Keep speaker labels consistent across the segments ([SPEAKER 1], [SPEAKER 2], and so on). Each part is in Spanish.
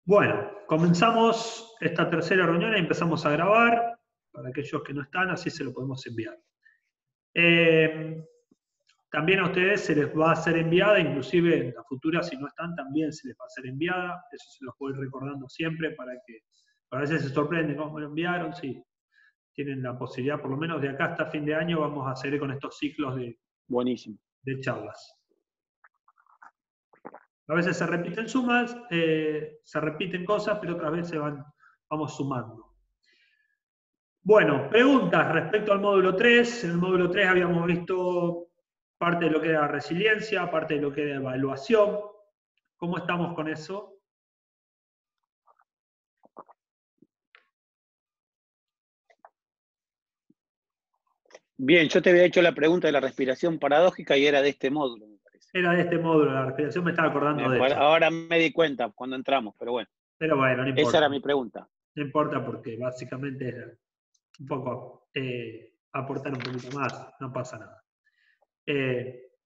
[SPEAKER 1] Bueno, comenzamos esta tercera reunión y empezamos a grabar. Para aquellos que no están, así se lo podemos enviar. También a ustedes se les va a ser enviada, inclusive en la futura, si no están, también se les va a ser enviada. Eso se los voy recordando siempre para que a veces se sorprenden cómo me lo enviaron. Sí, tienen la posibilidad, por lo menos de acá hasta fin de año, vamos a seguir con estos ciclos
[SPEAKER 2] Buenísimo.
[SPEAKER 1] de charlas. A veces se repiten sumas, se repiten cosas, pero otras veces vamos sumando. Bueno, preguntas respecto al módulo 3. En el módulo 3 habíamos visto parte de lo que era resiliencia, parte de lo que era evaluación. ¿Cómo estamos con eso?
[SPEAKER 2] Bien, yo te había hecho la pregunta de la respiración paradójica y era de este módulo, me parece.
[SPEAKER 1] Era de este módulo, la respiración, me estaba acordando de eso.
[SPEAKER 2] Ahora me di cuenta cuando entramos, pero bueno.
[SPEAKER 1] Pero bueno, no importa.
[SPEAKER 2] Esa era mi pregunta.
[SPEAKER 1] No importa porque básicamente era un poco aportar un poquito más, no pasa nada.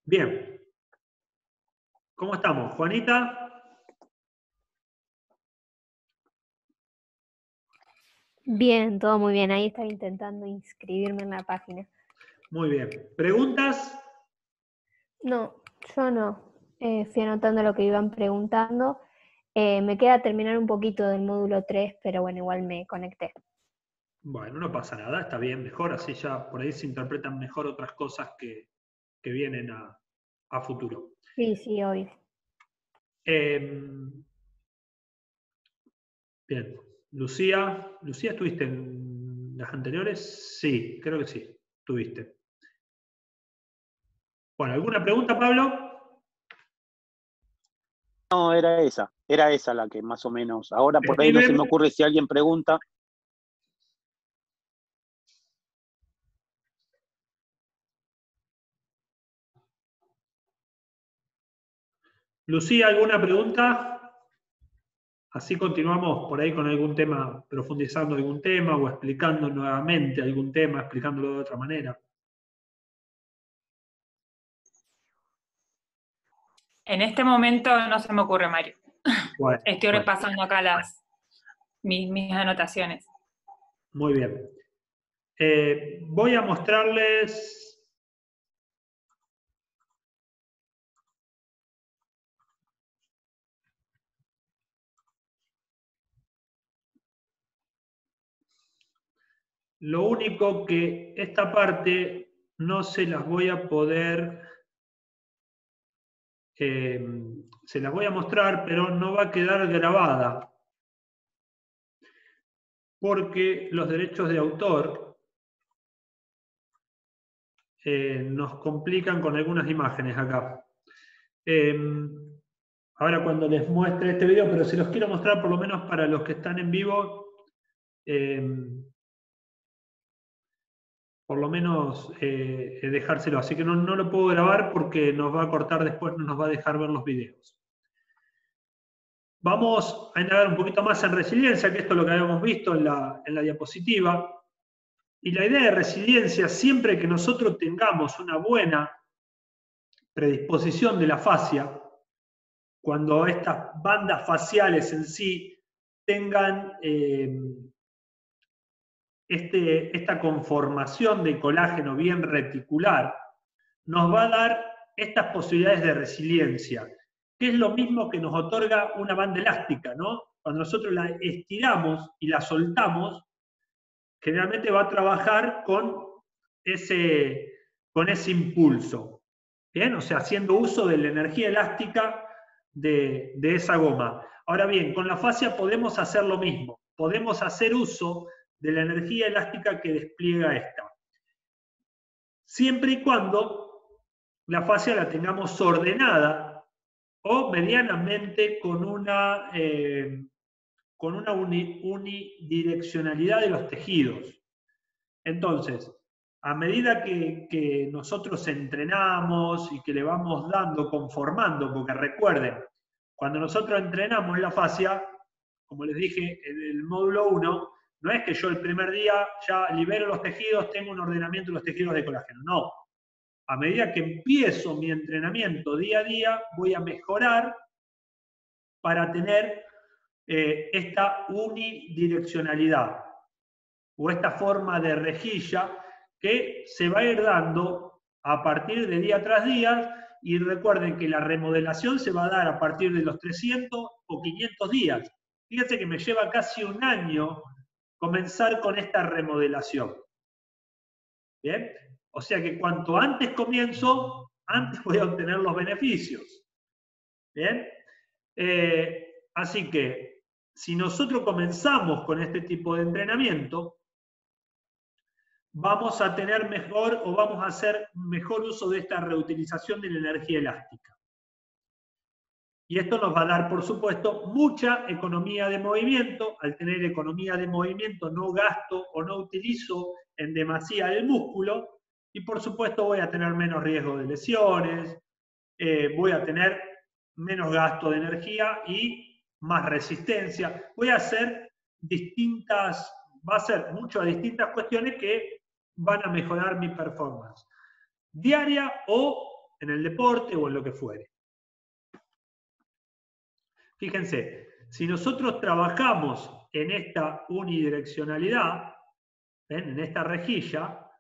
[SPEAKER 1] Bien. ¿Cómo estamos? Juanita.
[SPEAKER 3] Bien, todo muy bien. Ahí estaba intentando inscribirme en la página.
[SPEAKER 1] Muy bien. ¿Preguntas?
[SPEAKER 3] No, yo no. Fui anotando lo que iban preguntando. Me queda terminar un poquito del módulo 3, pero bueno, igual me conecté.
[SPEAKER 1] Bueno, no pasa nada, está bien, mejor, así ya por ahí se interpretan mejor otras cosas que vienen a futuro.
[SPEAKER 3] Sí, sí, obvio.
[SPEAKER 1] Bien. Lucía, ¿estuviste en las anteriores? Sí, creo que sí, estuviste. Bueno, ¿alguna pregunta, Pablo?
[SPEAKER 2] No, era esa la que más o menos. Ahora por ahí no se me ocurre si alguien pregunta.
[SPEAKER 1] Lucía, ¿alguna pregunta? Así continuamos por ahí con algún tema, profundizando algún tema o explicando nuevamente algún tema, explicándolo de otra manera.
[SPEAKER 4] En este momento no se me ocurre, Mario.
[SPEAKER 1] Bueno,
[SPEAKER 4] Estoy repasando acá mis anotaciones.
[SPEAKER 1] Muy bien. Voy a mostrarles... Lo único que esta parte no se las voy a poder... se las voy a mostrar, pero no va a quedar grabada. Porque los derechos de autor nos complican con algunas imágenes acá. Ahora cuando les muestre este video, pero se los quiero mostrar por lo menos para los que están en vivo, por lo menos dejárselo. Así que no lo puedo grabar porque nos va a cortar después, no nos va a dejar ver los videos. Vamos a indagar un poquito más en resiliencia, que esto es lo que habíamos visto en la diapositiva. Y la idea de resiliencia, siempre que nosotros tengamos una buena predisposición de la fascia, cuando estas bandas faciales en sí tengan esta conformación de colágeno bien reticular, nos va a dar estas posibilidades de resiliencia, que es lo mismo que nos otorga una banda elástica, ¿no? Cuando nosotros la estiramos y la soltamos, generalmente va a trabajar con ese impulso, ¿bien? O sea, haciendo uso de la energía elástica de esa goma. Ahora bien, con la fascia podemos hacer lo mismo, podemos hacer uso de la energía elástica que despliega esta. Siempre y cuando la fascia la tengamos ordenada o medianamente con una unidireccionalidad de los tejidos. Entonces, a medida que nosotros entrenamos y que le vamos dando, conformando, porque recuerden, cuando nosotros entrenamos la fascia, como les dije en el módulo 1, no es que yo el primer día ya libero los tejidos, tengo un ordenamiento de los tejidos de colágeno, no. A medida que empiezo mi entrenamiento día a día, voy a mejorar para tener esta unidireccionalidad o esta forma de rejilla que se va a ir dando a partir de día tras día, y recuerden que la remodelación se va a dar a partir de los 300 o 500 días. Fíjense que me lleva casi un año comenzar con esta remodelación. ¿Bien? O sea que cuanto antes comienzo, antes voy a obtener los beneficios. ¿Bien? Así que, si nosotros comenzamos con este tipo de entrenamiento, vamos a tener mejor o vamos a hacer mejor uso de esta reutilización de la energía elástica. Y esto nos va a dar, por supuesto, mucha economía de movimiento. Al tener economía de movimiento, no gasto o no utilizo en demasía el músculo, y por supuesto voy a tener menos riesgo de lesiones, voy a tener menos gasto de energía y más resistencia. Voy a hacer va a ser muchas distintas cuestiones que van a mejorar mi performance diaria o en el deporte o en lo que fuere. Fíjense, si nosotros trabajamos en esta unidireccionalidad, en esta rejilla,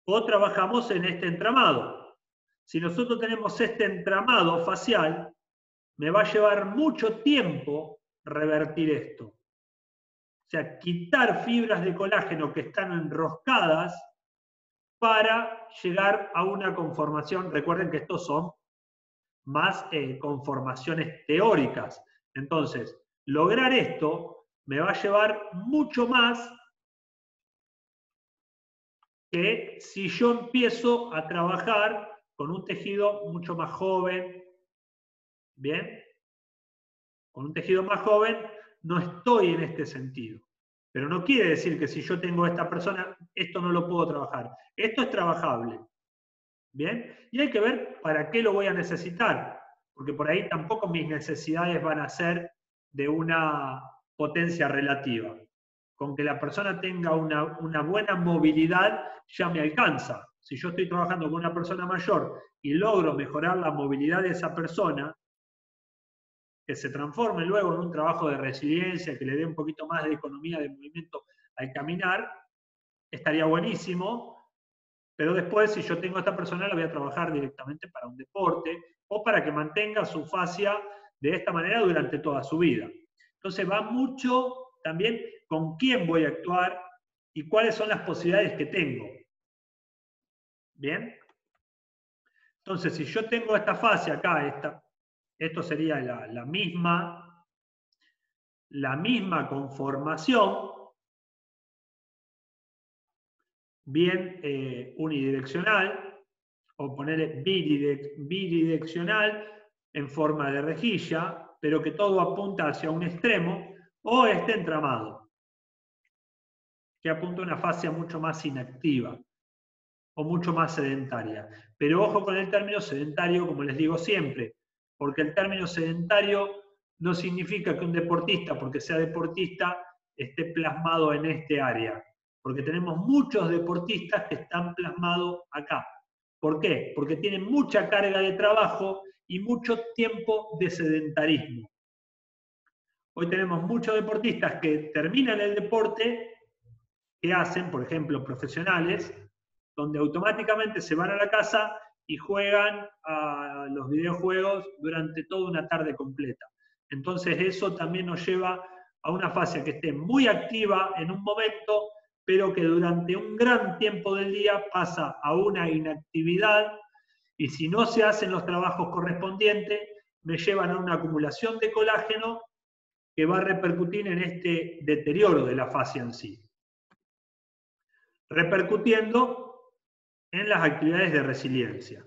[SPEAKER 1] o trabajamos en este entramado. Si nosotros tenemos este entramado facial, me va a llevar mucho tiempo revertir esto. O sea, quitar fibras de colágeno que están enroscadas para llegar a una conformación. Recuerden que estos son más conformaciones teóricas. Entonces, lograr esto me va a llevar mucho más que si yo empiezo a trabajar con un tejido mucho más joven. ¿Bien? Con un tejido más joven no estoy en este sentido. Pero no quiere decir que si yo tengo a esta persona, esto no lo puedo trabajar. Esto es trabajable. ¿Bien? Y hay que ver para qué lo voy a necesitar, porque por ahí tampoco mis necesidades van a ser de una potencia relativa. Con que la persona tenga una buena movilidad ya me alcanza. Si yo estoy trabajando con una persona mayor y logro mejorar la movilidad de esa persona, que se transforme luego en un trabajo de resiliencia, que le dé un poquito más de economía de movimiento al caminar, estaría buenísimo. Pero después, si yo tengo a esta persona, la voy a trabajar directamente para un deporte o para que mantenga su fascia de esta manera durante toda su vida. Entonces va mucho también con quién voy a actuar y cuáles son las posibilidades que tengo. ¿Bien? Entonces, si yo tengo esta fascia acá, esto sería la misma conformación, bien unidireccional, o ponerle bidireccional en forma de rejilla, pero que todo apunta hacia un extremo, o este entramado, que apunta a una fascia mucho más inactiva, o mucho más sedentaria. Pero ojo con el término sedentario, como les digo siempre, porque el término sedentario no significa que un deportista, porque sea deportista, esté plasmado en este área. Porque tenemos muchos deportistas que están plasmados acá. ¿Por qué? Porque tienen mucha carga de trabajo y mucho tiempo de sedentarismo. Hoy tenemos muchos deportistas que terminan el deporte, que hacen, por ejemplo, profesionales, donde automáticamente se van a la casa y juegan a los videojuegos durante toda una tarde completa. Entonces eso también nos lleva a una fase que esté muy activa en un momento, pero que durante un gran tiempo del día pasa a una inactividad, y si no se hacen los trabajos correspondientes, me llevan a una acumulación de colágeno que va a repercutir en este deterioro de la fascia en sí, repercutiendo en las actividades de resiliencia.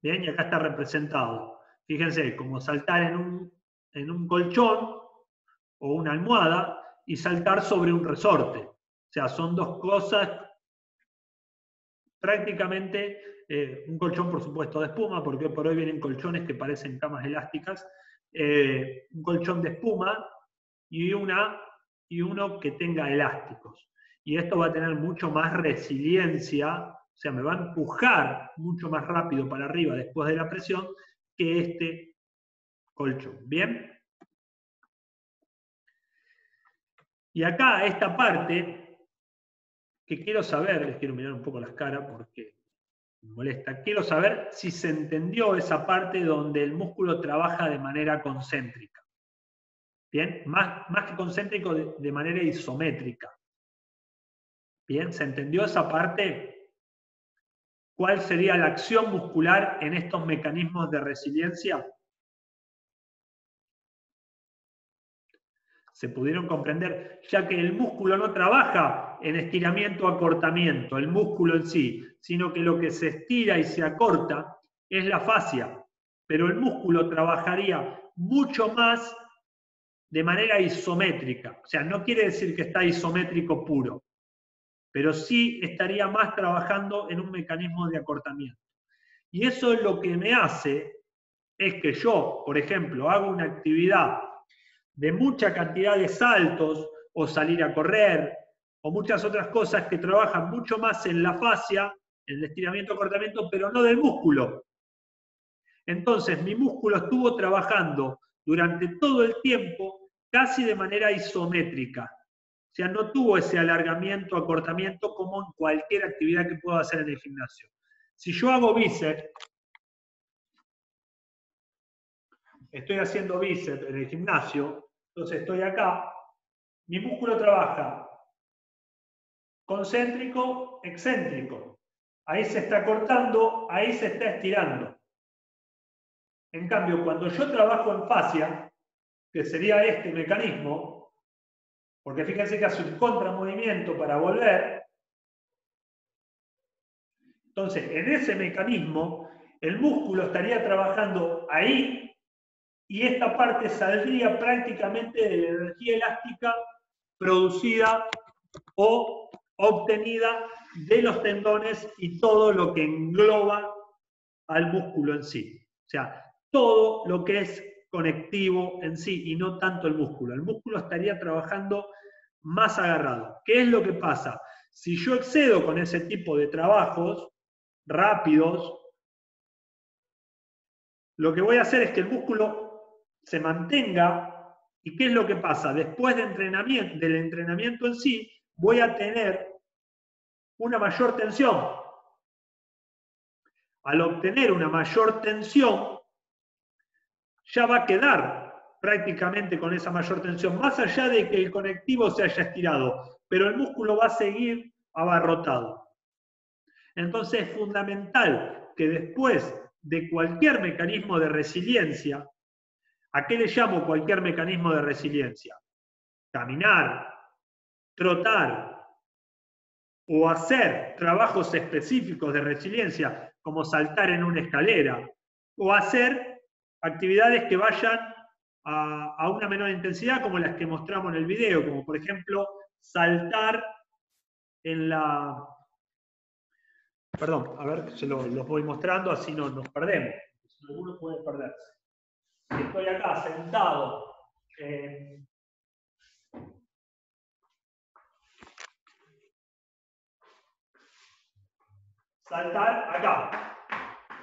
[SPEAKER 1] Bien, y acá está representado. Fíjense, como saltar en un colchón o una almohada y saltar sobre un resorte. O sea, son dos cosas prácticamente, un colchón por supuesto de espuma, porque por hoy vienen colchones que parecen camas elásticas, un colchón de espuma y uno que tenga elásticos. Y esto va a tener mucho más resiliencia, o sea, me va a empujar mucho más rápido para arriba después de la presión que este colchón. ¿Bien? Y acá, esta parte, que quiero saber, les quiero mirar un poco las caras porque me molesta, quiero saber si se entendió esa parte donde el músculo trabaja de manera concéntrica. ¿Bien? Más que concéntrico, de manera isométrica. ¿Bien? ¿Se entendió esa parte? ¿Cuál sería la acción muscular en estos mecanismos de resiliencia? Se pudieron comprender, ya que el músculo no trabaja en estiramiento o acortamiento, el músculo en sí, sino que lo que se estira y se acorta es la fascia, pero el músculo trabajaría mucho más de manera isométrica, o sea, no quiere decir que está isométrico puro, pero sí estaría más trabajando en un mecanismo de acortamiento. Y eso es lo que me hace, es que yo, por ejemplo, hago una actividad de mucha cantidad de saltos, o salir a correr, o muchas otras cosas que trabajan mucho más en la fascia, en el estiramiento, acortamiento, pero no del músculo. Entonces, mi músculo estuvo trabajando durante todo el tiempo casi de manera isométrica. O sea, no tuvo ese alargamiento, acortamiento como en cualquier actividad que puedo hacer en el gimnasio. Si yo hago bíceps, estoy haciendo bíceps en el gimnasio, entonces estoy acá, mi músculo trabaja concéntrico, excéntrico. Ahí se está cortando, ahí se está estirando. En cambio, cuando yo trabajo en fascia, que sería este mecanismo, porque fíjense que hace un contramovimiento para volver, entonces en ese mecanismo el músculo estaría trabajando ahí y esta parte saldría prácticamente de la energía elástica producida o obtenida de los tendones y todo lo que engloba al músculo en sí. O sea, todo lo que es conectivo en sí y no tanto el músculo. El músculo estaría trabajando más agarrado. ¿Qué es lo que pasa? Si yo excedo con ese tipo de trabajos rápidos, lo que voy a hacer es que el músculo se mantenga. ¿Y qué es lo que pasa? Después del entrenamiento en sí, voy a tener una mayor tensión. Al obtener una mayor tensión, ya va a quedar prácticamente con esa mayor tensión, más allá de que el conectivo se haya estirado, pero el músculo va a seguir abarrotado. Entonces es fundamental que después de cualquier mecanismo de resiliencia, ¿a qué le llamo cualquier mecanismo de resiliencia? Caminar, trotar o hacer trabajos específicos de resiliencia, como saltar en una escalera, o hacer actividades que vayan a una menor intensidad, como las que mostramos en el video, como por ejemplo saltar en la... Perdón, a ver, se los voy mostrando, así no nos perdemos. Alguno puede perderse. Si estoy acá sentado saltar acá.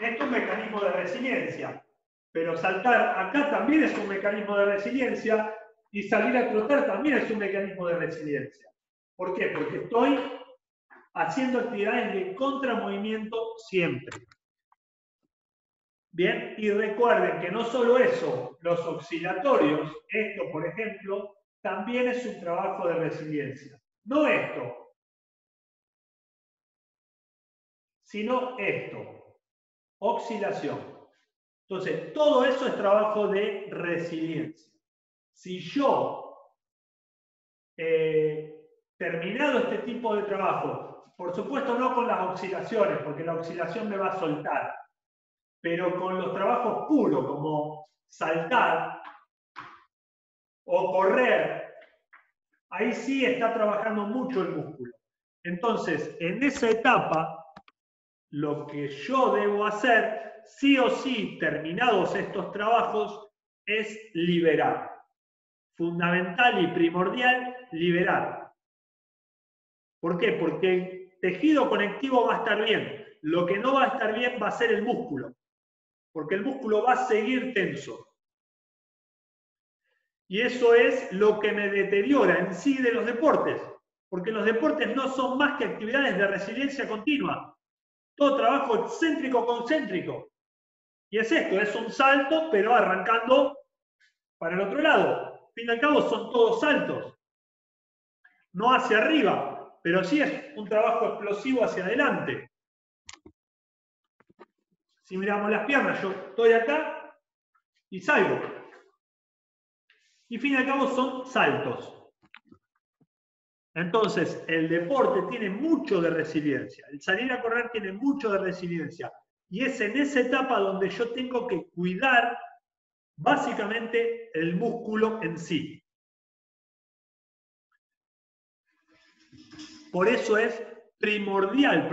[SPEAKER 1] Esto es un mecanismo de resiliencia, pero saltar acá también es un mecanismo de resiliencia y salir a trotar también es un mecanismo de resiliencia. ¿Por qué? Porque estoy haciendo actividades de contramovimiento siempre. Bien, y recuerden que no solo eso, los oscilatorios, esto por ejemplo, también es un trabajo de resiliencia. No esto, sino esto, oscilación. Entonces, todo eso es trabajo de resiliencia. Si yo, terminado este tipo de trabajo, por supuesto no con las oscilaciones, porque la oscilación me va a soltar, pero con los trabajos puros, como saltar o correr, ahí sí está trabajando mucho el músculo. Entonces, en esa etapa, lo que yo debo hacer, sí o sí, terminados estos trabajos, es liberar. Fundamental y primordial, liberar. ¿Por qué? Porque el tejido conectivo va a estar bien. Lo que no va a estar bien va a ser el músculo. Porque el músculo va a seguir tenso. Y eso es lo que me deteriora en sí de los deportes. Porque los deportes no son más que actividades de resiliencia continua. Todo trabajo excéntrico-concéntrico. Y es esto, es un salto, pero arrancando para el otro lado. Al fin y al cabo son todos saltos. No hacia arriba, pero sí es un trabajo explosivo hacia adelante. Si miramos las piernas, yo estoy acá y salgo. Y al fin y al cabo son saltos. Entonces, el deporte tiene mucho de resiliencia. El salir a correr tiene mucho de resiliencia. Y es en esa etapa donde yo tengo que cuidar básicamente el músculo en sí. Por eso es primordial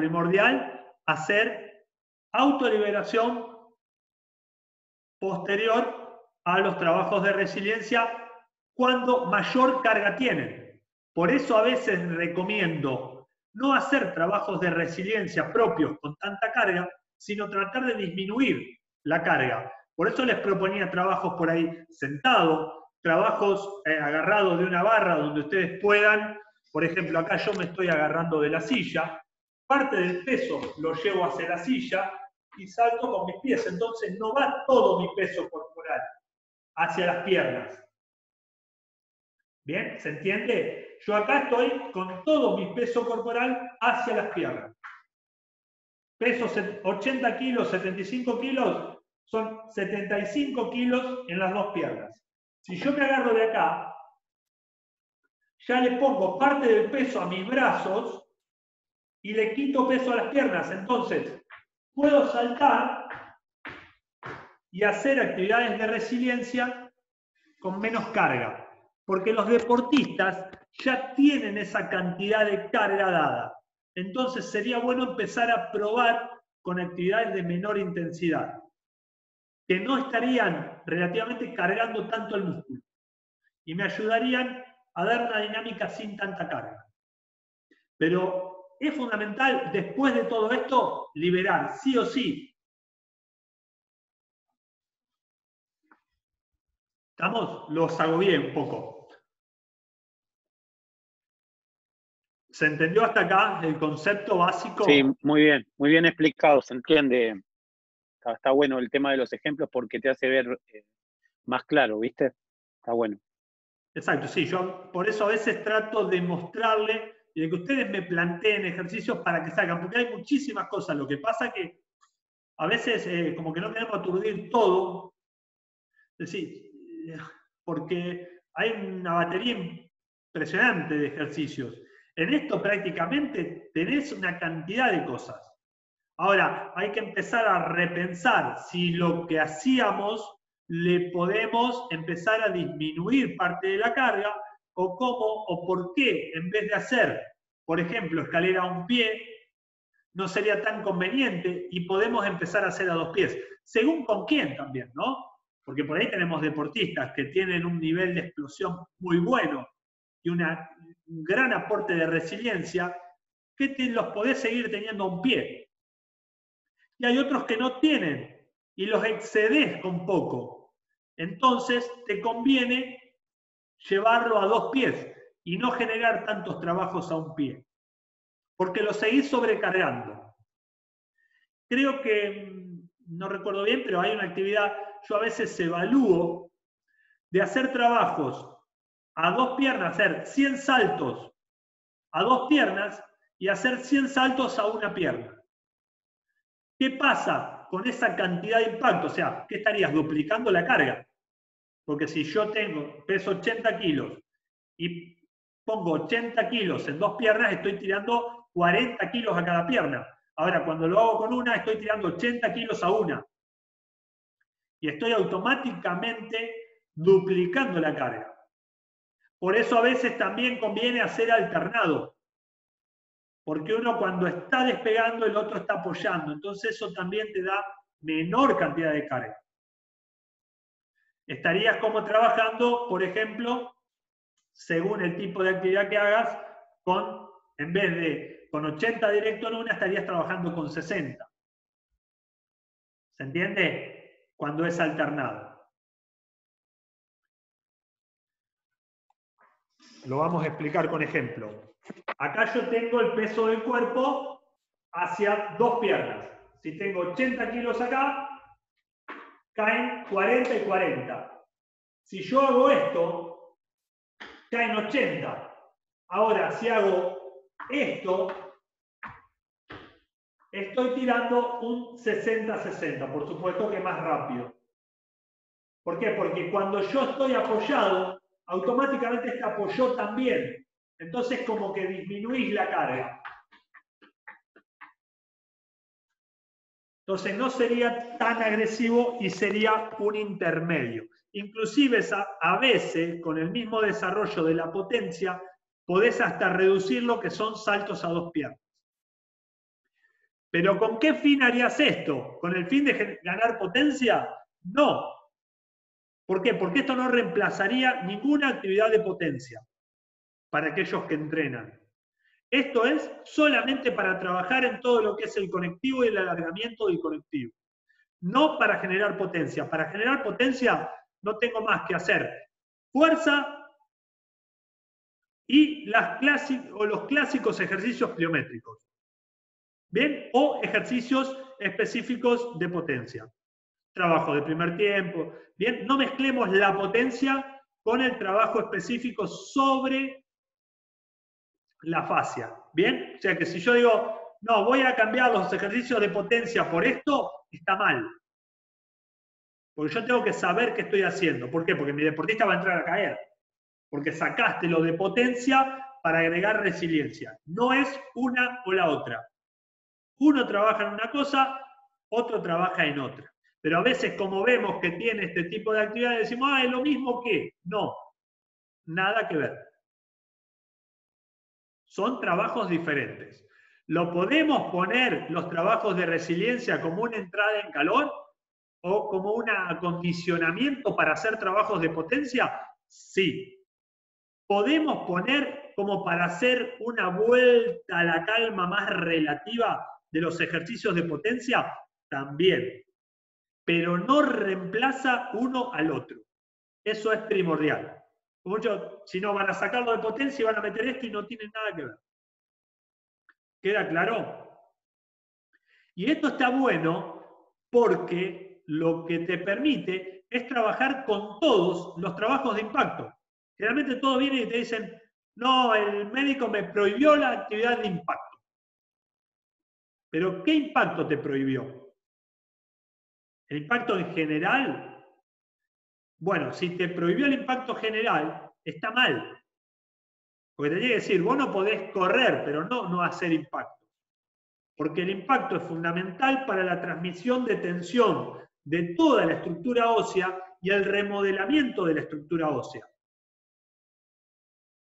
[SPEAKER 1] hacer autoliberación posterior a los trabajos de resiliencia cuando mayor carga tienen. Por eso a veces recomiendo no hacer trabajos de resiliencia propios con tanta carga, sino tratar de disminuir la carga. Por eso les proponía trabajos por ahí sentados, trabajos agarrados de una barra donde ustedes puedan. Por ejemplo, acá yo me estoy agarrando de la silla, parte del peso lo llevo hacia la silla y salto con mis pies. Entonces no va todo mi peso corporal hacia las piernas. ¿Bien? ¿Se entiende? Yo acá estoy con todo mi peso corporal hacia las piernas. Peso 80 kilos, 75 kilos, son 75 kilos en las dos piernas. Si yo me agarro de acá, ya le pongo parte del peso a mis brazos y le quito peso a las piernas. Entonces, puedo saltar y hacer actividades de resiliencia con menos carga. Porque los deportistas ya tienen esa cantidad de carga dada. Entonces sería bueno empezar a probar con actividades de menor intensidad, que no estarían relativamente cargando tanto el músculo. Y me ayudarían a dar una dinámica sin tanta carga. Pero es fundamental, después de todo esto, liberar, sí o sí. ¿Estamos? Los agobié un poco. ¿Se entendió hasta acá el concepto básico?
[SPEAKER 2] Sí, muy bien explicado, se entiende. Está bueno el tema de los ejemplos porque te hace ver más claro, ¿viste? Está bueno.
[SPEAKER 1] Exacto, sí, yo por eso a veces trato de mostrarle y de que ustedes me planteen ejercicios para que salgan, porque hay muchísimas cosas. Lo que pasa que a veces como que no queremos aturdir todo, es decir, porque hay una batería impresionante de ejercicios. En esto prácticamente tenés una cantidad de cosas. Ahora, hay que empezar a repensar si lo que hacíamos le podemos empezar a disminuir parte de la carga, o cómo o por qué, en vez de hacer, por ejemplo, escalera a un pie, no sería tan conveniente y podemos empezar a hacer a dos pies. Según con quién también, ¿no? Porque por ahí tenemos deportistas que tienen un nivel de explosión muy bueno y un gran aporte de resiliencia, que los podés seguir teniendo a un pie. Y hay otros que no tienen y los excedes con poco. Entonces te conviene llevarlo a dos pies y no generar tantos trabajos a un pie, porque lo seguís sobrecargando. Creo que, no recuerdo bien, pero hay una actividad, yo a veces evalúo de hacer trabajos a dos piernas, hacer 100 saltos a dos piernas y hacer 100 saltos a una pierna. ¿Qué pasa con esa cantidad de impacto? O sea, ¿qué estarías duplicando la carga? Porque si yo peso 80 kilos y pongo 80 kilos en dos piernas, estoy tirando 40 kilos a cada pierna. Ahora, cuando lo hago con una, estoy tirando 80 kilos a una. Y estoy automáticamente duplicando la carga. Por eso a veces también conviene hacer alternado. Porque uno cuando está despegando, el otro está apoyando. Entonces eso también te da menor cantidad de carga. Estarías como trabajando, por ejemplo, según el tipo de actividad que hagas, en vez de con 80 directo en una, estarías trabajando con 60. ¿Se entiende? Cuando es alternado. Lo vamos a explicar con ejemplo. Acá yo tengo el peso del cuerpo hacia dos piernas. Si tengo 80 kilos acá, caen 40 y 40. Si yo hago esto, caen 80. Ahora, si hago esto, estoy tirando un 60-60, por supuesto que más rápido. ¿Por qué? Porque cuando yo estoy apoyado, automáticamente este apoyó también. Entonces como que disminuís la carga. Entonces no sería tan agresivo y sería un intermedio. Inclusive a veces, con el mismo desarrollo de la potencia, podés hasta reducir lo que son saltos a dos piernas. ¿Pero con qué fin harías esto? ¿Con el fin de ganar potencia? No. ¿Por qué? Porque esto no reemplazaría ninguna actividad de potencia para aquellos que entrenan. Esto es solamente para trabajar en todo lo que es el conectivo y el alargamiento del conectivo. No para generar potencia. Para generar potencia no tengo más que hacer fuerza y los clásicos ejercicios pliométricos. ¿Bien? O ejercicios específicos de potencia. Trabajo de primer tiempo. Bien, no mezclemos la potencia con el trabajo específico sobre la fascia. Bien, o sea que si yo digo, no, voy a cambiar los ejercicios de potencia por esto, está mal. Porque yo tengo que saber qué estoy haciendo. ¿Por qué? Porque mi deportista va a entrar a caer. Porque sacaste lo de potencia para agregar resiliencia. No es una o la otra. Uno trabaja en una cosa, otro trabaja en otra. Pero a veces, como vemos que tiene este tipo de actividades, decimos, es lo mismo que. No, nada que ver. Son trabajos diferentes. ¿Lo podemos poner los trabajos de resiliencia como una entrada en calor o como un acondicionamiento para hacer trabajos de potencia? Sí. ¿Podemos poner como para hacer una vuelta a la calma más relativa de los ejercicios de potencia? También. Pero no reemplaza uno al otro. Eso es primordial. Muchos, si no, van a sacarlo de potencia y van a meter esto y no tienen nada que ver. ¿Queda claro? Y esto está bueno porque lo que te permite es trabajar con todos los trabajos de impacto. Generalmente todos vienen y te dicen, no, el médico me prohibió la actividad de impacto. ¿Pero qué impacto te prohibió? ¿El impacto en general? Bueno, si te prohibió el impacto general, está mal. Porque te tiene que decir, vos no podés correr, pero no hacer impacto. Porque el impacto es fundamental para la transmisión de tensión de toda la estructura ósea y el remodelamiento de la estructura ósea.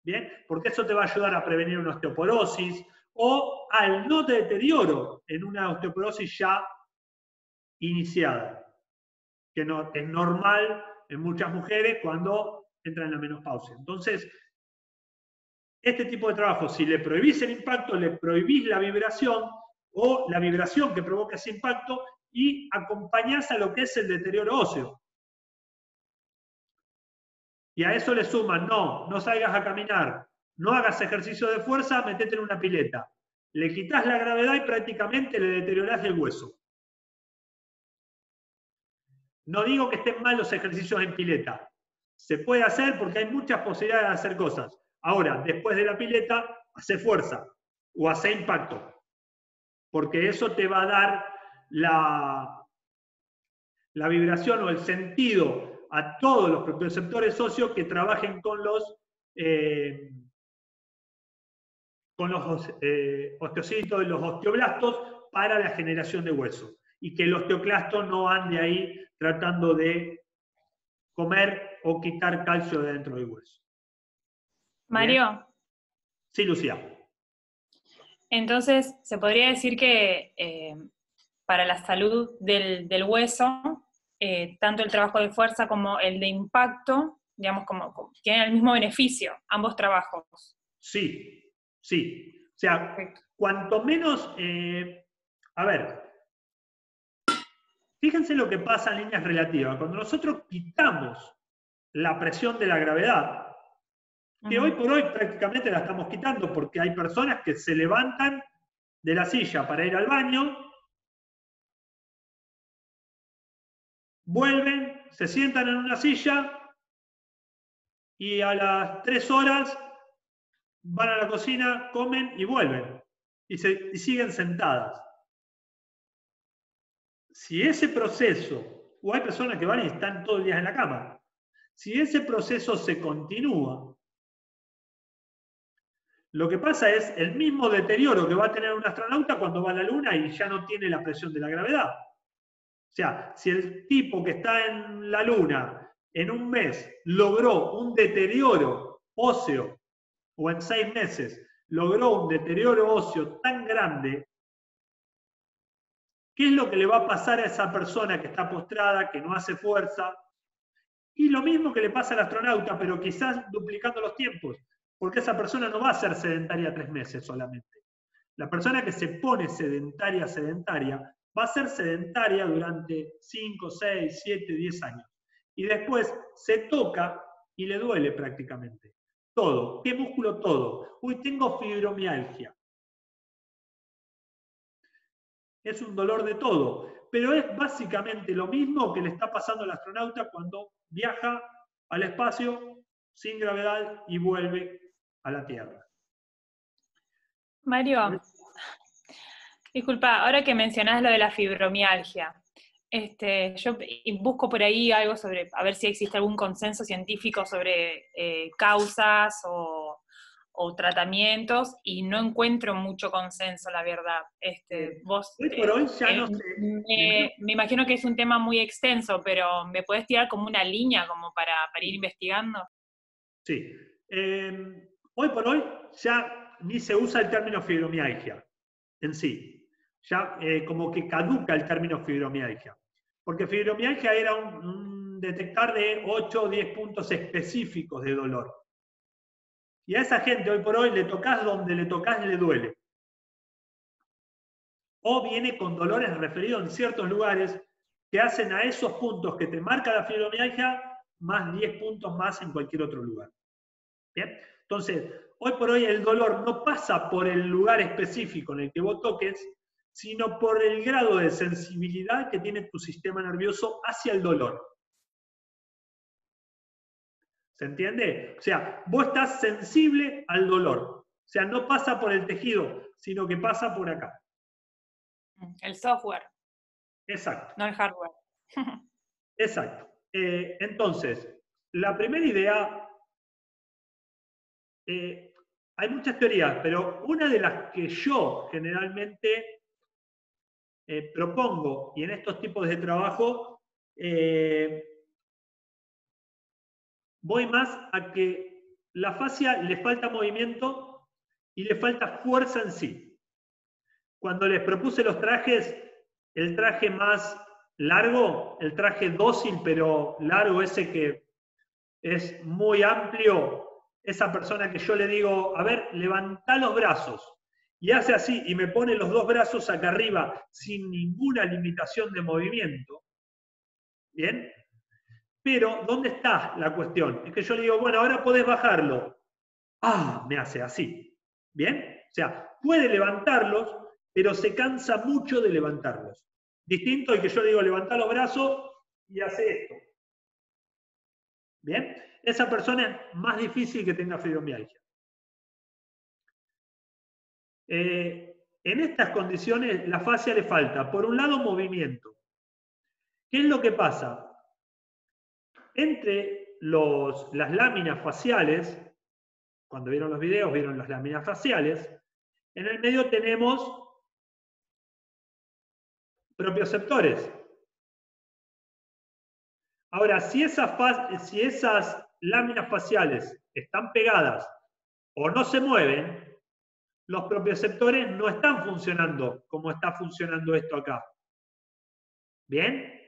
[SPEAKER 1] ¿Bien? Porque eso te va a ayudar a prevenir una osteoporosis o al no deterioro en una osteoporosis ya iniciada, que no, es normal en muchas mujeres cuando entran en la menopausia. Entonces, este tipo de trabajo, si le prohibís el impacto, le prohibís la vibración o la vibración que provoca ese impacto y acompañás a lo que es el deterioro óseo. Y a eso le suman, no salgas a caminar, no hagas ejercicio de fuerza, metete en una pileta. Le quitas la gravedad y prácticamente le deteriorás el hueso. No digo que estén mal los ejercicios en pileta. Se puede hacer porque hay muchas posibilidades de hacer cosas. Ahora, después de la pileta, hace fuerza o hace impacto. Porque eso te va a dar la vibración o el sentido a todos los propioceptores óseos que trabajen con los osteocitos y los osteoblastos para la generación de hueso. Y que el osteoclasto no ande ahí tratando de comer o quitar calcio de dentro del hueso.
[SPEAKER 4] Mario.
[SPEAKER 1] ¿Bien? Sí, Lucía.
[SPEAKER 4] Entonces, se podría decir que para la salud del hueso, tanto el trabajo de fuerza como el de impacto, digamos, como tienen el mismo beneficio, ambos trabajos.
[SPEAKER 1] Sí, sí. O sea, cuanto menos, a ver, fíjense lo que pasa en líneas relativas. Cuando nosotros quitamos la presión de la gravedad, que hoy por hoy prácticamente la estamos quitando porque hay personas que se levantan de la silla para ir al baño, vuelven, se sientan en una silla y a las 3 horas van a la cocina, comen y vuelven. Y siguen sentadas. Si ese proceso, o hay personas que van y están todo el día en la cama, si ese proceso se continúa, lo que pasa es el mismo deterioro que va a tener un astronauta cuando va a la Luna y ya no tiene la presión de la gravedad. O sea, si el tipo que está en la Luna en un mes logró un deterioro óseo, o en 6 meses logró un deterioro óseo tan grande, ¿qué es lo que le va a pasar a esa persona que está postrada, que no hace fuerza? Y lo mismo que le pasa al astronauta, pero quizás duplicando los tiempos, porque esa persona no va a ser sedentaria 3 meses solamente. La persona que se pone sedentaria, va a ser sedentaria durante 5, 6, 7, 10 años. Y después se toca y le duele prácticamente. Todo. ¿Qué músculo? Todo. Uy, tengo fibromialgia. Es un dolor de todo. Pero es básicamente lo mismo que le está pasando al astronauta cuando viaja al espacio sin gravedad y vuelve a la Tierra.
[SPEAKER 4] Mario, disculpa, ahora que mencionás lo de la fibromialgia, yo busco por ahí algo sobre, a ver si existe algún consenso científico sobre causas o tratamientos, y no encuentro mucho consenso, la verdad. Vos,
[SPEAKER 1] hoy por hoy ya no sé.
[SPEAKER 4] Me imagino que es un tema muy extenso, pero ¿me podés tirar como una línea como para ir investigando?
[SPEAKER 1] Sí. Hoy por hoy ya ni se usa el término fibromialgia en sí. Ya como que caduca el término fibromialgia. Porque fibromialgia era un detectar de 8 o 10 puntos específicos de dolor. Y a esa gente hoy por hoy le tocas donde le tocas le duele. O viene con dolores referidos en ciertos lugares que hacen a esos puntos que te marca la fibromialgia más 10 puntos más en cualquier otro lugar. ¿Bien? Entonces, hoy por hoy el dolor no pasa por el lugar específico en el que vos toques, sino por el grado de sensibilidad que tiene tu sistema nervioso hacia el dolor. ¿Se entiende? O sea, vos estás sensible al dolor. O sea, no pasa por el tejido, sino que pasa por acá.
[SPEAKER 4] El software.
[SPEAKER 1] Exacto.
[SPEAKER 4] No el hardware.
[SPEAKER 1] Exacto. Entonces, la primera idea, hay muchas teorías, pero una de las que yo generalmente propongo, y en estos tipos de trabajo, voy más a que la fascia le falta movimiento y le falta fuerza en sí. Cuando les propuse los trajes, el traje más largo, el traje dócil pero largo, ese que es muy amplio, esa persona que yo le digo, a ver, levantá los brazos, y hace así, y me pone los 2 brazos acá arriba, sin ninguna limitación de movimiento, ¿bien? Pero, ¿dónde está la cuestión? Es que yo le digo, bueno, ahora podés bajarlo. Ah, me hace así. ¿Bien? O sea, puede levantarlos, pero se cansa mucho de levantarlos. Distinto al que yo le digo, levantá los brazos y hace esto. ¿Bien? Esa persona es más difícil que tenga fibromialgia. En estas condiciones, la fascia le falta, por un lado, movimiento. ¿Qué es lo que pasa? Entre las láminas faciales, cuando vieron los videos, vieron las láminas faciales, en el medio tenemos propioceptores. Ahora, si esas láminas faciales están pegadas o no se mueven, los propioceptores no están funcionando como está funcionando esto acá. ¿Bien?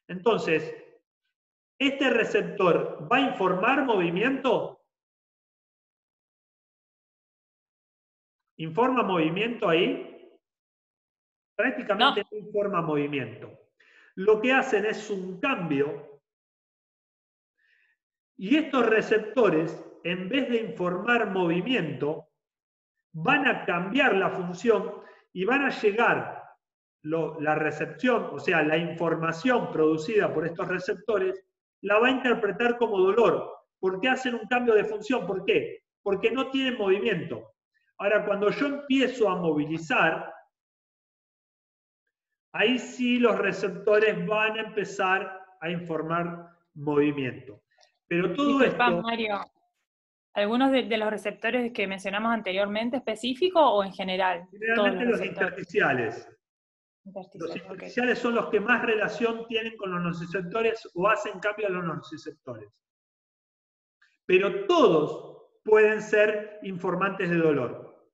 [SPEAKER 1] Entonces, ¿este receptor va a informar movimiento? ¿Informa movimiento ahí? Prácticamente no informa movimiento. Lo que hacen es un cambio, y estos receptores en vez de informar movimiento, van a cambiar la función y van a llegar la recepción, o sea, la información producida por estos receptores, la va a interpretar como dolor, porque hacen un cambio de función. ¿Por qué? Porque no tienen movimiento. Ahora, cuando yo empiezo a movilizar, ahí sí los receptores van a empezar a informar movimiento. Pero todo
[SPEAKER 4] Disculpa,
[SPEAKER 1] esto...
[SPEAKER 4] Mario, ¿algunos de los receptores que mencionamos anteriormente específicos o en general?
[SPEAKER 1] Generalmente los intersticiales. Los intersticiales son los que más relación tienen con los nociceptores o hacen cambio a los nociceptores. Pero todos pueden ser informantes de dolor.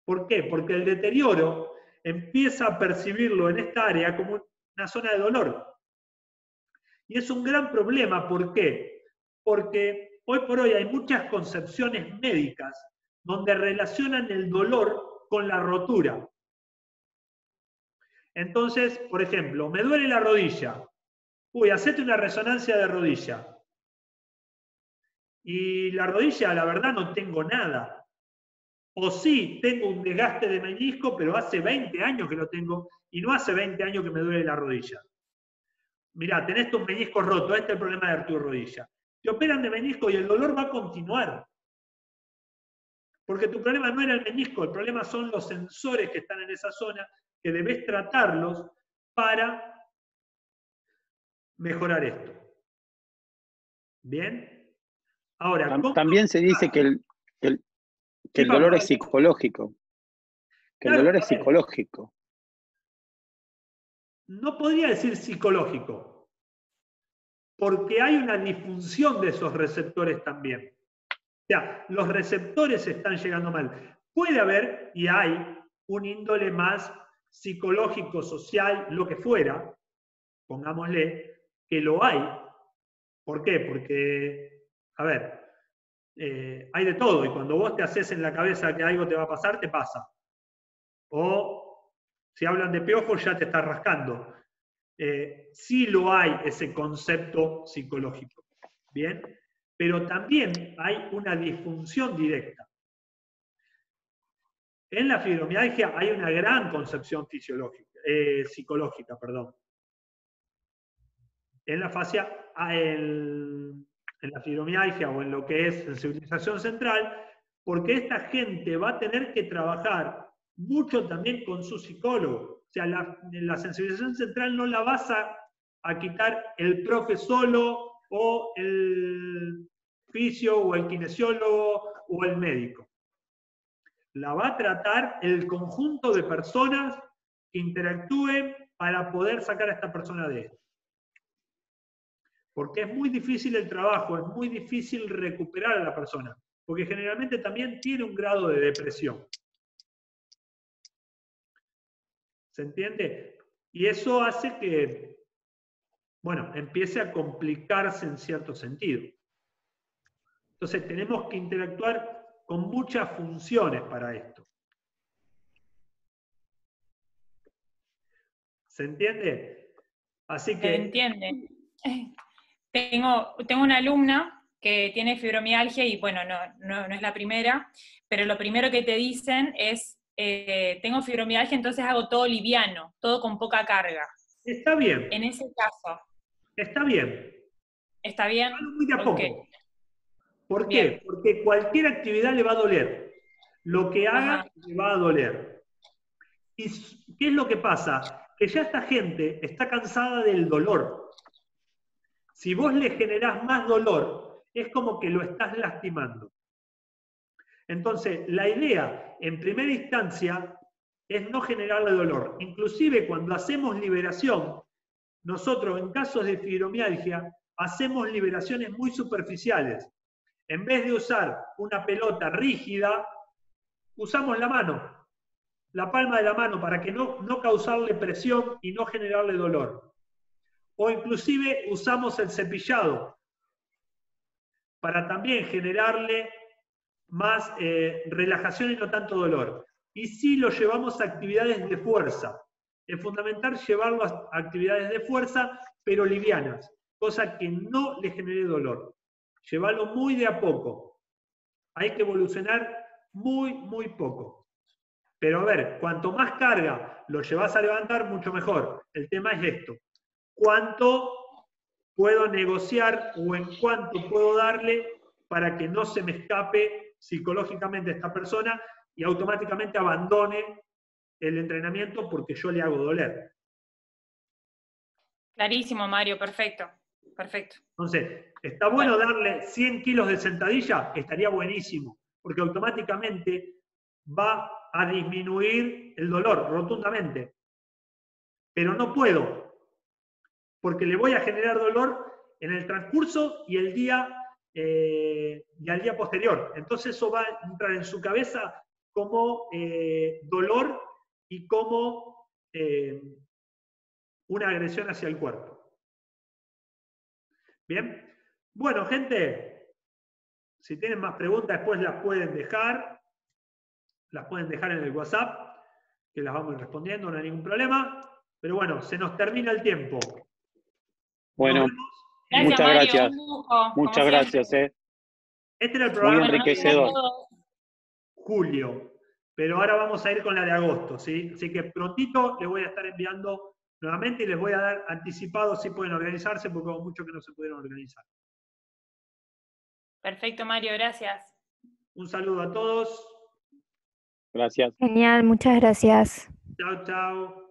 [SPEAKER 1] ¿Por qué? Porque el deterioro empieza a percibirlo en esta área como una zona de dolor. Y es un gran problema. ¿Por qué? Porque hoy por hoy hay muchas concepciones médicas donde relacionan el dolor con la rotura. Entonces, por ejemplo, me duele la rodilla. Uy, hacete una resonancia de rodilla. Y la rodilla, la verdad, no tengo nada. O sí, tengo un desgaste de menisco, pero hace 20 años que lo tengo, y no hace 20 años que me duele la rodilla. Mirá, tenés tus meniscos rotos, este es el problema de tu rodilla. Te operan de menisco y el dolor va a continuar. Porque tu problema no era el menisco, el problema son los sensores que están en esa zona, que debes tratarlos para mejorar esto. ¿Bien? Ahora,
[SPEAKER 2] también se dice que el dolor es psicológico. Que el dolor es psicológico.
[SPEAKER 1] No podría decir psicológico, porque hay una disfunción de esos receptores también. O sea, los receptores están llegando mal. Puede haber, y hay, un índole más psicológico, social, lo que fuera, pongámosle, que lo hay. ¿Por qué? Porque, a ver, hay de todo, y cuando vos te haces en la cabeza que algo te va a pasar, te pasa. O si hablan de piojos, ya te estás rascando. Sí lo hay ese concepto psicológico, ¿bien? Pero también hay una disfunción directa. En la fibromialgia hay una gran concepción psicológica, perdón. En la fascia, en la fibromialgia o en lo que es sensibilización central, porque esta gente va a tener que trabajar mucho también con su psicólogo. O sea, la sensibilización central no la vas a quitar el profe solo o el fisio o el kinesiólogo o el médico. La va a tratar el conjunto de personas que interactúen para poder sacar a esta persona de esto. Porque es muy difícil el trabajo, es muy difícil recuperar a la persona, porque generalmente también tiene un grado de depresión. ¿Se entiende? Y eso hace que, bueno, empiece a complicarse en cierto sentido. Entonces tenemos que interactuar con muchas funciones para esto. ¿Se entiende? Así que...
[SPEAKER 4] Se entiende. Tengo una alumna que tiene fibromialgia y bueno, no es la primera, pero lo primero que te dicen es, tengo fibromialgia, entonces hago todo liviano, todo con poca carga.
[SPEAKER 1] Está bien.
[SPEAKER 4] En ese caso.
[SPEAKER 1] Está bien.
[SPEAKER 4] ¿Está bien?
[SPEAKER 1] Muy de a poco.
[SPEAKER 4] Okay.
[SPEAKER 1] ¿Por qué?
[SPEAKER 4] Bien.
[SPEAKER 1] Porque cualquier actividad le va a doler. Lo que haga le va a doler. ¿Y qué es lo que pasa? Que ya esta gente está cansada del dolor. Si vos le generás más dolor, es como que lo estás lastimando. Entonces, la idea, en primera instancia, es no generarle dolor. Inclusive cuando hacemos liberación, nosotros en casos de fibromialgia, hacemos liberaciones muy superficiales. En vez de usar una pelota rígida, usamos la mano, la palma de la mano, para que no causarle presión y no generarle dolor. O inclusive usamos el cepillado, para también generarle más relajación y no tanto dolor. Y sí lo llevamos a actividades de fuerza. Es fundamental llevarlo a actividades de fuerza, pero livianas, cosa que no le genere dolor. Llévalo muy de a poco. Hay que evolucionar muy, muy poco. Pero a ver, cuanto más carga lo llevas a levantar, mucho mejor. El tema es esto. ¿Cuánto puedo negociar o en cuánto puedo darle para que no se me escape psicológicamente esta persona y automáticamente abandone el entrenamiento porque yo le hago doler?
[SPEAKER 4] Clarísimo, Mario, perfecto. Perfecto.
[SPEAKER 1] Entonces, ¿está bueno darle 100 kilos de sentadilla? Estaría buenísimo, porque automáticamente va a disminuir el dolor rotundamente. Pero no puedo, porque le voy a generar dolor en el transcurso y al día posterior. Entonces eso va a entrar en su cabeza como dolor y como una agresión hacia el cuerpo. Bien. Bueno, gente, si tienen más preguntas después las pueden dejar. Las pueden dejar en el WhatsApp, que las vamos respondiendo, no hay ningún problema. Pero bueno, se nos termina el tiempo.
[SPEAKER 2] Bueno,
[SPEAKER 4] Gracias,
[SPEAKER 2] muchas
[SPEAKER 4] Mario,
[SPEAKER 2] gracias.
[SPEAKER 4] un lujo,
[SPEAKER 2] Muchas
[SPEAKER 4] como
[SPEAKER 2] gracias.
[SPEAKER 4] siempre.
[SPEAKER 1] Este era el
[SPEAKER 2] Muy
[SPEAKER 1] programa de
[SPEAKER 2] enriquecedor.
[SPEAKER 1] julio, pero ahora vamos a ir con la de agosto, ¿sí? Así que prontito les voy a estar enviando nuevamente y les voy a dar anticipado si pueden organizarse, porque hubo muchos que no se pudieron organizar.
[SPEAKER 4] Perfecto, Mario, gracias.
[SPEAKER 1] Un saludo a todos.
[SPEAKER 2] Gracias.
[SPEAKER 3] Genial, muchas gracias.
[SPEAKER 1] Chao, chao.